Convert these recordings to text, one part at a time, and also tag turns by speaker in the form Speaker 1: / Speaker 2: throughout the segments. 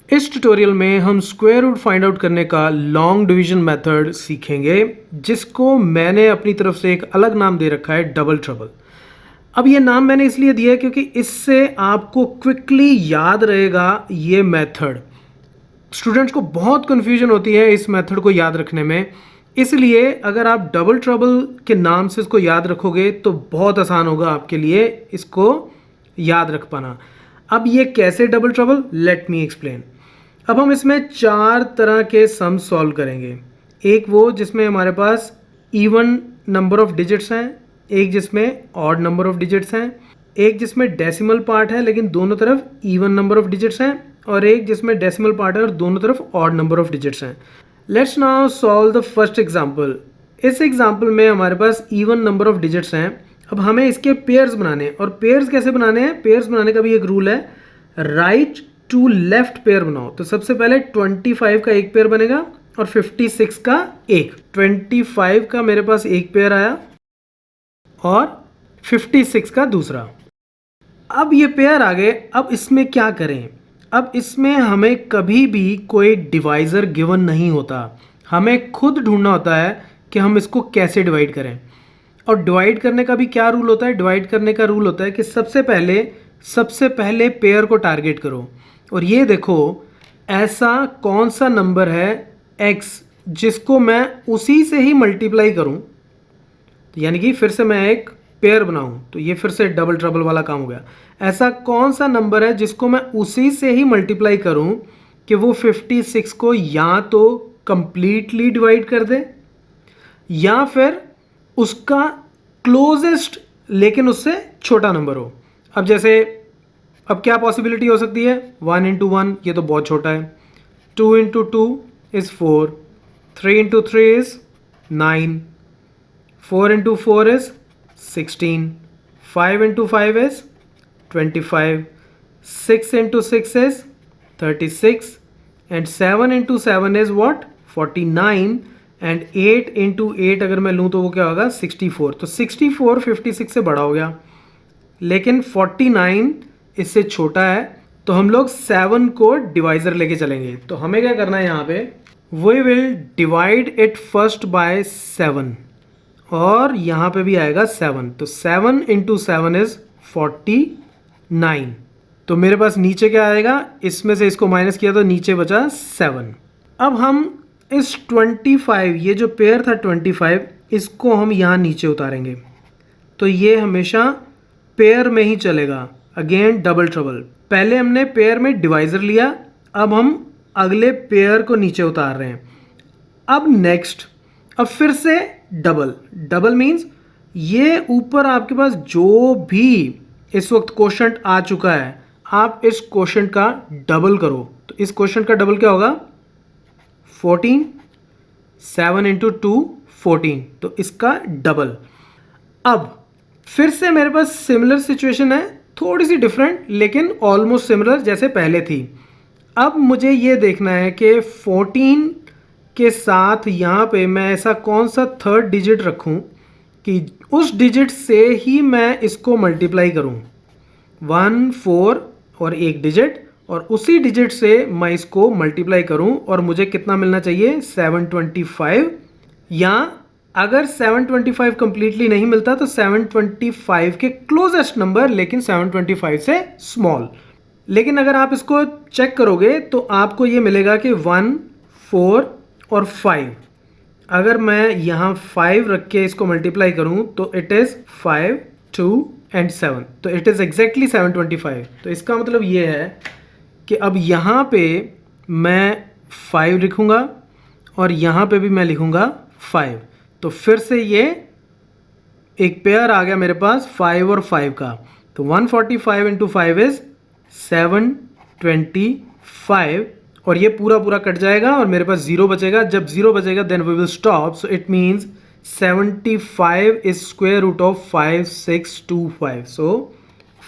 Speaker 1: इस ट्यूटोरियल में हम स्क्वायर रूट फाइंड आउट करने का लॉन्ग डिवीजन मेथड सीखेंगे, जिसको मैंने अपनी तरफ से एक अलग नाम दे रखा है, डबल ट्रबल। अब ये नाम मैंने इसलिए दिया है क्योंकि इससे आपको क्विकली याद रहेगा ये मेथड। स्टूडेंट्स को बहुत कन्फ्यूजन होती है इस मेथड को याद रखने में, इसलिए अगर आप डबल ट्रबल के नाम से इसको याद रखोगे तो बहुत आसान होगा आपके लिए इसको याद रख पाना। अब ये कैसे double trouble, let me explain. अब हम इसमें 4 तरह के सम सॉल्व करेंगे। एक वो जिसमें हमारे पास इवन नंबर ऑफ डिजिट्स हैं, एक जिसमें ऑड नंबर ऑफ डिजिट्स हैं, एक जिसमें डेसिमल पार्ट है लेकिन दोनों तरफ इवन नंबर ऑफ डिजिट्स हैं, और एक जिसमें डेसिमल पार्ट है और दोनों तरफ ऑड नंबर ऑफ डिजिट्स हैं। Let's now solve the first example. इस एग्जांपल में हमारे पास इवन नंबर ऑफ डिजिट्स हैं। अब हमें इसके पेयर्स बनाने हैं, और पेयर्स कैसे बनाने हैं, पेयर्स बनाने का भी एक रूल है, राइट टू लेफ्ट पेयर बनाओ। तो सबसे पहले 25 का एक पेयर बनेगा और 56 का एक। 25 का मेरे पास एक पेयर आया और 56 का दूसरा। अब ये पेयर आ गए। अब इसमें क्या करें, अब इसमें हमें कभी भी कोई डिवाइजर गिवन नहीं होता, हमें खुद ढूंढना होता है कि हम इसको कैसे डिवाइड करें। और डिवाइड करने का भी क्या रूल होता है, डिवाइड करने का रूल होता है कि सबसे पहले पेयर को टारगेट करो। और ये देखो, ऐसा कौन सा नंबर है x जिसको मैं उसी से ही मल्टीप्लाई करूं, तो यानी कि फिर से मैं एक पेयर बनाऊं, तो ये फिर से डबल ट्रबल वाला काम हो गया। ऐसा कौन सा नंबर है जिसको मैं उसी से ही मल्टीप्लाई करूं कि वो 56 को या तो कंप्लीटली डिवाइड कर दे या फिर उसका क्लोजेस्ट लेकिन उससे छोटा नंबर हो। अब जैसे, अब क्या पॉसिबिलिटी हो सकती है, 1 इंटू 1 ये तो बहुत छोटा है, 2 into 2 is 4, 3 into 3 is 9, 4 into 4 is 16, 5 into 5 is 25, 6 into 6 is 36, and 7 into 7 is what, 49, and 8 into 8 अगर मैं लूँ तो वो क्या होगा, 64। तो 64 56 से बड़ा हो गया, लेकिन 49 इससे छोटा है, तो हम लोग 7 को डिवाइजर लेके चलेंगे। तो हमें क्या करना है यहाँ पे, we will divide it first by 7, और यहाँ पे भी आएगा 7, तो 7 इंटू 7 इज 49। तो मेरे पास नीचे क्या आएगा, इसमें से इसको माइनस किया तो नीचे बचा 7। अब हम इस 25, ये जो पेयर था 25, इसको हम यहाँ नीचे उतारेंगे, तो ये हमेशा पेयर में ही चलेगा। अगेन डबल ट्रबल, पहले हमने पेयर में डिवाइजर लिया, अब हम अगले पेयर को नीचे उतार रहे हैं। अब नेक्स्ट, अब फिर से डबल। डबल मीन्स ये ऊपर आपके पास जो भी इस वक्त क्वोशंट आ चुका है, आप इस क्वोशंट का डबल करो। तो इस क्वोशंट का डबल क्या होगा, 14, 7 इंटू 2 14, तो इसका डबल। अब फिर से मेरे पास सिमिलर सिचुएशन है, थोड़ी सी डिफरेंट लेकिन ऑलमोस्ट सिमिलर जैसे पहले थी। अब मुझे ये देखना है कि 14 के साथ यहाँ पे मैं ऐसा कौन सा थर्ड डिजिट रखूँ कि उस डिजिट से ही मैं इसको मल्टीप्लाई करूँ, 1 4 और एक डिजिट, और उसी डिजिट से मैं इसको मल्टीप्लाई करूँ, और मुझे कितना मिलना चाहिए, 725। या अगर 725 कंप्लीटली नहीं मिलता तो 725 के क्लोजेस्ट नंबर लेकिन 725 से स्मॉल। लेकिन अगर आप इसको चेक करोगे तो आपको ये मिलेगा कि 1 4 और 5, अगर मैं यहाँ 5 रख के इसको मल्टीप्लाई करूँ तो इट इज़ 5 2 एंड 7, तो इट इज़ एग्जैक्टली 725। तो इसका मतलब ये है कि अब यहाँ पे मैं 5 लिखूँगा और यहाँ पे भी मैं लिखूँगा 5, तो फिर से ये एक पेयर आ गया मेरे पास 5 और 5 का। तो 145 इंटू 5 इज 725, और ये पूरा पूरा कट जाएगा और मेरे पास 0 बचेगा। जब 0 बचेगा then we will stop, so it means 75 is square root of 5625। So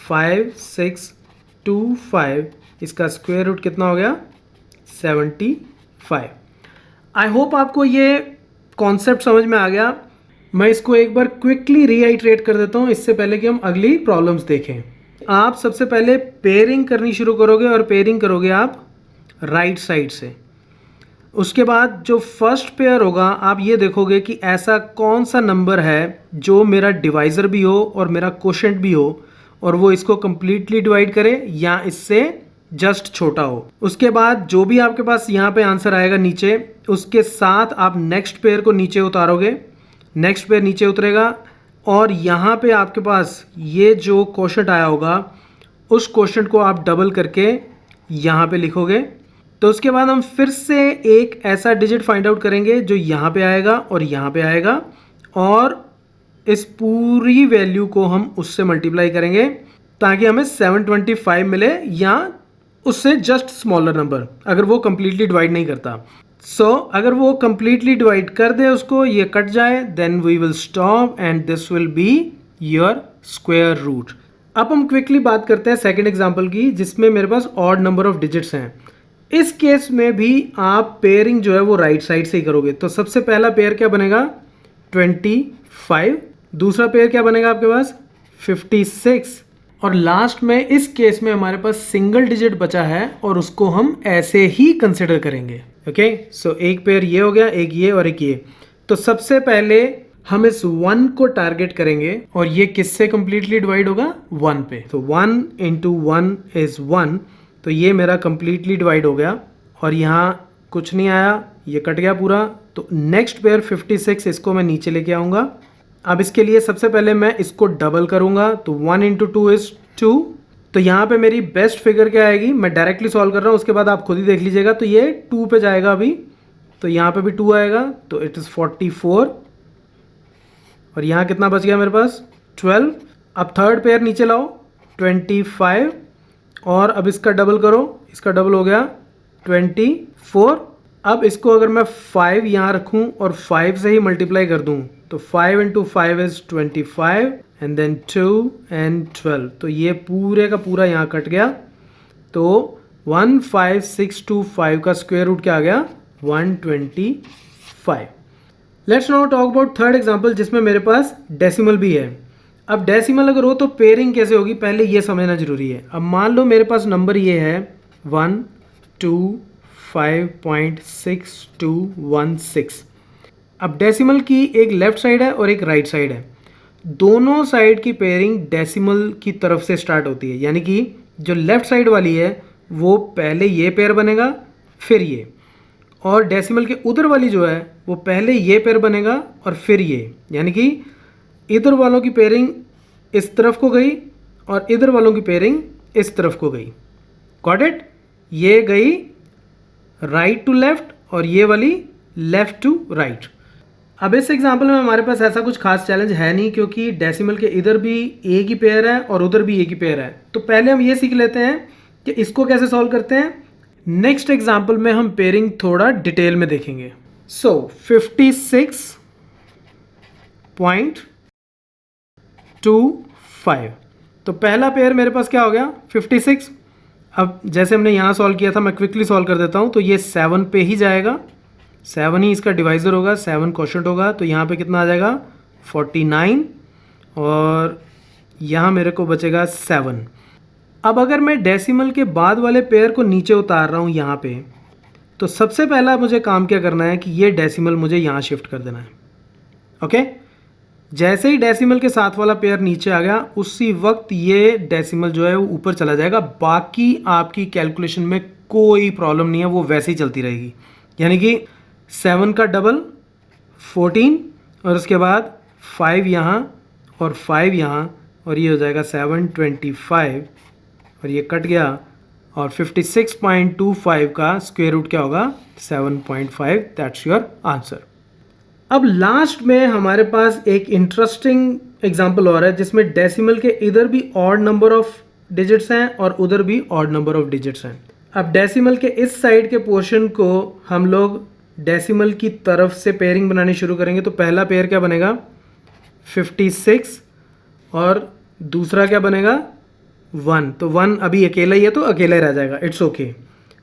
Speaker 1: 5625 इसका स्क्वायर रूट कितना हो गया, 75। आई होप आपको ये कॉन्सेप्ट समझ में आ गया। मैं इसको एक बार क्विकली रीआइट्रेट कर देता हूँ इससे पहले कि हम अगली प्रॉब्लम्स देखें। आप सबसे पहले पेयरिंग करनी शुरू करोगे, और पेयरिंग करोगे आप राइट साइड से। उसके बाद जो फर्स्ट पेयर होगा आप ये देखोगे कि ऐसा कौन सा नंबर है जो मेरा डिवाइज़र भी हो और मेरा कोशेंट भी हो और वो इसको कंप्लीटली डिवाइड करे या इससे जस्ट छोटा हो। उसके बाद जो भी आपके पास यहाँ पे आंसर आएगा नीचे, उसके साथ आप नेक्स्ट पेयर को नीचे उतारोगे, नेक्स्ट पेयर नीचे उतरेगा और यहाँ पे आपके पास ये जो कोशेंट आया होगा उस कोशेंट को आप डबल करके यहाँ पे लिखोगे। तो उसके बाद हम फिर से एक ऐसा डिजिट फाइंड आउट करेंगे जो यहाँ पे आएगा और यहाँ पे आएगा और इस पूरी वैल्यू को हम उससे मल्टीप्लाई करेंगे ताकि हमें 725 मिले या उससे जस्ट स्मॉलर नंबर, अगर वो कंप्लीटली डिवाइड नहीं करता। अगर वो कंप्लीटली डिवाइड कर दे उसको, ये कट जाए, then we will stop and this will be your square root. अब हम क्विकली बात करते हैं सेकंड एग्जांपल की जिसमें मेरे पास ऑड नंबर ऑफ डिजिट्स हैं। इस केस में भी आप पेयरिंग जो है वो राइट साइड से ही करोगे। तो सबसे पहला पेयर क्या बनेगा 25, दूसरा पेयर क्या बनेगा आपके पास 56 और लास्ट में इस केस में हमारे पास सिंगल डिजिट बचा है और उसको हम ऐसे ही कंसिडर करेंगे। ओके, सो एक पेयर ये हो गया, एक ये और एक ये। तो सबसे पहले हम इस 1 को टारगेट करेंगे और ये किससे कंप्लीटली डिवाइड होगा 1 पे। तो 1 इंटू 1 इज 1, तो ये मेरा कंप्लीटली डिवाइड हो गया और यहाँ कुछ नहीं आया, ये कट गया पूरा। तो नेक्स्ट पेयर 56 इसको मैं नीचे लेके आऊँगा। अब इसके लिए सबसे पहले मैं इसको डबल करूँगा, तो 1 इंटू 2 इज़ 2। तो यहाँ पे मेरी बेस्ट फिगर क्या आएगी, मैं डायरेक्टली सॉल्व कर रहा हूँ, उसके बाद आप खुद ही देख लीजिएगा। तो ये 2 पे जाएगा अभी, तो यहाँ पे भी 2 आएगा, तो इट इज़ 44 और यहाँ कितना बच गया मेरे पास 12। अब थर्ड पेयर नीचे लाओ 25 और अब इसका डबल करो, इसका डबल हो गया 24। अब इसको अगर मैं 5 यहाँ रखूँ और 5 से ही मल्टीप्लाई कर दूँ तो 5 into 5 is 25 and then 2 and 12। तो ये पूरे का पूरा यहाँ कट गया। तो 15625 का स्क्वायर रूट क्या आ गया 125। Let's now talk about third example जिसमें मेरे पास डेसिमल भी है। अब डेसिमल अगर हो तो पेयरिंग कैसे होगी पहले ये समझना जरूरी है। अब मान लो मेरे पास नंबर ये है 125.6216। अब डेसिमल की एक लेफ्ट साइड है और एक राइट साइड है। दोनों साइड की पेयरिंग डेसिमल की तरफ से स्टार्ट होती है, यानी कि जो लेफ्ट साइड वाली है वो पहले ये पेयर बनेगा फिर ये, और डेसिमल के उधर वाली जो है वो पहले ये पेयर बनेगा और फिर ये, यानी कि इधर वालों की पेयरिंग इस तरफ को गई और इधर वालों की पेयरिंग इस तरफ को गई। Got it? ये गई राइट टू लेफ्ट और ये वाली लेफ्ट टू राइट। अब इस एग्जांपल में हमारे पास ऐसा कुछ खास चैलेंज है नहीं क्योंकि डेसिमल के इधर भी एक ही पेयर है और उधर भी एक ही पेयर है। तो पहले हम ये सीख लेते हैं कि इसको कैसे सॉल्व करते हैं। नेक्स्ट एग्जांपल में हम पेयरिंग थोड़ा डिटेल में देखेंगे। 56.25। तो पहला पेयर मेरे पास क्या हो गया 56। अब जैसे हमने यहाँ सॉल्व किया था मैं क्विकली सॉल्व कर देता हूँ। तो ये 7 पे ही जाएगा, 7 ही इसका डिवाइज़र होगा, 7 क्वोशंट होगा। तो यहाँ पे कितना आ जाएगा 49 और यहाँ मेरे को बचेगा 7। अब अगर मैं डेसिमल के बाद वाले पेयर को नीचे उतार रहा हूँ यहाँ पे, तो सबसे पहला मुझे काम क्या करना है कि ये डेसिमल मुझे यहाँ शिफ्ट कर देना है। ओके, जैसे ही डेसिमल के साथ वाला पेयर नीचे आ गया उसी वक्त ये डेसिमल जो है वो ऊपर चला जाएगा। बाकी आपकी कैलकुलेशन में कोई प्रॉब्लम नहीं है, वो वैसे ही चलती रहेगी। यानी कि 7 का डबल 14 और उसके बाद 5 यहाँ और 5 यहाँ और ये हो जाएगा 725 और ये कट गया और 56.25 का स्क्वायर रूट क्या होगा 7.5। That's your answer. अब लास्ट में हमारे पास एक इंटरेस्टिंग एग्जांपल और है जिसमें डेसिमल के इधर भी ऑड नंबर ऑफ डिजिट्स हैं और उधर भी ऑड नंबर ऑफ डिजिट्स हैं। अब डेसिमल के इस साइड के पोर्शन को हम लोग डेसिमल की तरफ से पेयरिंग बनानी शुरू करेंगे। तो पहला पेयर क्या बनेगा 56 और दूसरा क्या बनेगा 1। तो 1 अभी अकेला ही है तो अकेला ही रह जाएगा, इट्स ओके।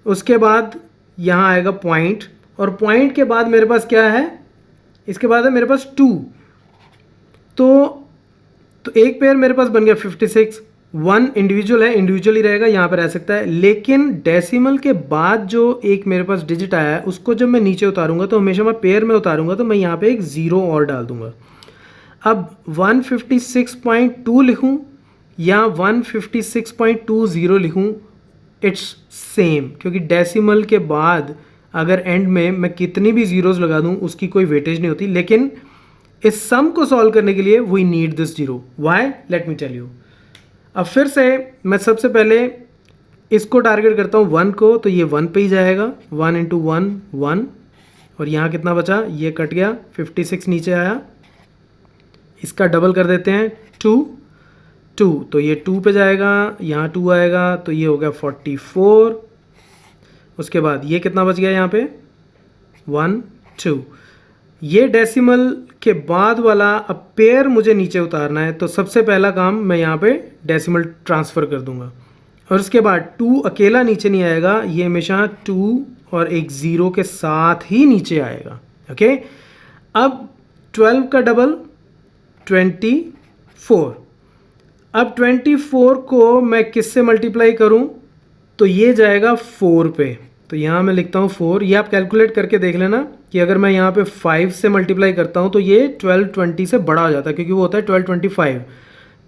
Speaker 1: उसके बाद यहाँ आएगा पॉइंट और पॉइंट के बाद मेरे पास क्या है, इसके बाद है मेरे पास 2। तो एक पेयर मेरे पास बन गया 56 वन इंडिविजुअल है, इंडिविजुअल ही रहेगा, यहाँ पे रह सकता है। लेकिन डेसिमल के बाद जो एक मेरे पास डिजिट आया है उसको जब मैं नीचे उतारूंगा तो हमेशा मैं पेयर में उतारूंगा, तो मैं यहाँ पे एक ज़ीरो और डाल दूंगा। अब 156.2 लिखूं या 156.20 लिखूं, इट्स सेम, क्योंकि डेसिमल के बाद अगर एंड में मैं कितनी भी ज़ीरोज़ लगा दूं उसकी कोई वेटेज नहीं होती। लेकिन इस सम को सॉल्व करने के लिए we need this zero. Why? Let me tell you. अब फिर से मैं सबसे पहले इसको टारगेट करता हूँ 1 को, तो ये 1 पे ही जाएगा। 1 इंटू 1 1, और यहाँ कितना बचा, ये कट गया, 56 नीचे आया। इसका डबल कर देते हैं 2 2, तो ये 2 पे जाएगा, यहाँ 2 आएगा, तो ये हो गया 44। उसके बाद ये कितना बच गया यहाँ पे 1 2। ये डेसिमल के बाद वाला अब पेयर मुझे नीचे उतारना है, तो सबसे पहला काम मैं यहाँ पे डेसिमल ट्रांसफ़र कर दूंगा। और उसके बाद 2 अकेला नीचे नहीं आएगा, ये हमेशा 2 और एक ज़ीरो के साथ ही नीचे आएगा। ओके, अब 12 का डबल 24। अब 24 को मैं किससे मल्टीप्लाई करूं, तो ये जाएगा 4 पे, तो यहाँ मैं लिखता हूँ 4। ये आप कैलकुलेट करके देख लेना कि अगर मैं यहाँ पे 5 से मल्टीप्लाई करता हूँ तो ये 1220 से बड़ा हो जाता है, क्योंकि वो होता है 1225।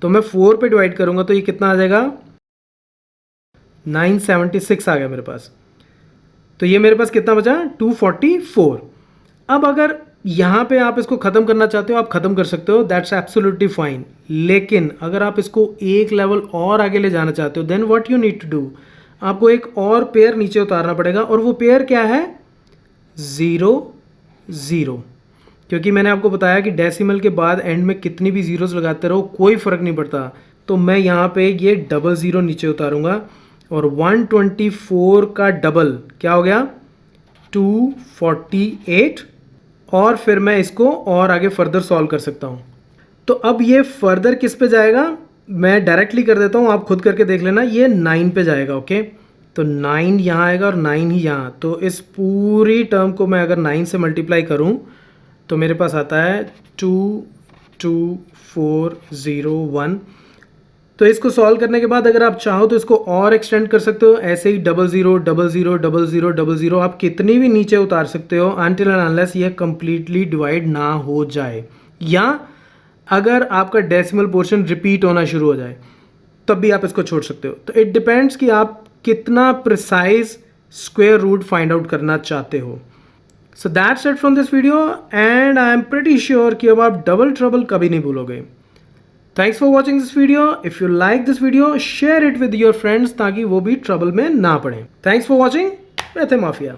Speaker 1: तो मैं 4 पे डिवाइड करूँगा तो ये कितना आ जाएगा 976 आ गया मेरे पास। तो ये मेरे पास कितना बचा 244। अब अगर यहाँ पे आप इसको ख़त्म करना चाहते हो आप ख़त्म कर सकते हो, दैट्स एब्सोल्युटली फाइन। लेकिन अगर आप इसको एक लेवल और आगे ले जाना चाहते हो then what you need to do, आपको एक और पेयर नीचे उतारना पड़ेगा। और वो पेयर क्या है 0 0, क्योंकि मैंने आपको बताया कि डेसिमल के बाद एंड में कितनी भी ज़ीरोज़ लगाते रहो कोई फ़र्क नहीं पड़ता। तो मैं यहाँ पे ये डबल ज़ीरो नीचे उतारूँगा, और 124 का डबल क्या हो गया 248, और फिर मैं इसको और आगे फर्दर सॉल्व कर सकता हूँ। तो अब ये फर्दर किस पे जाएगा, मैं डायरेक्टली कर देता हूँ, आप खुद करके देख लेना। ये 9 पे जाएगा। ओके, तो 9 यहाँ आएगा और 9 ही यहाँ। तो इस पूरी टर्म को मैं अगर 9 से मल्टीप्लाई करूँ तो मेरे पास आता है 22401। तो इसको सॉल्व करने के बाद अगर आप चाहो तो इसको और एक्सटेंड कर सकते हो, ऐसे ही 00 00 00 00 आप कितनी भी नीचे उतार सकते हो अनटिल एंड अनलेस ये कंप्लीटली डिवाइड ना हो जाए, या अगर आपका डेसिमल पोर्शन रिपीट होना शुरू हो जाए तब भी आप इसको छोड़ सकते हो। तो इट डिपेंड्स कि आप कितना precise square root find out करना चाहते हो। So that's it from this video, and I am pretty sure कि अब आप डबल ट्रबल कभी नहीं भूलोगे। Thanks for watching this video. If you like this video share it with your friends ताकि वो भी ट्रबल में ना पड़े। Thanks for watching Maths mafia.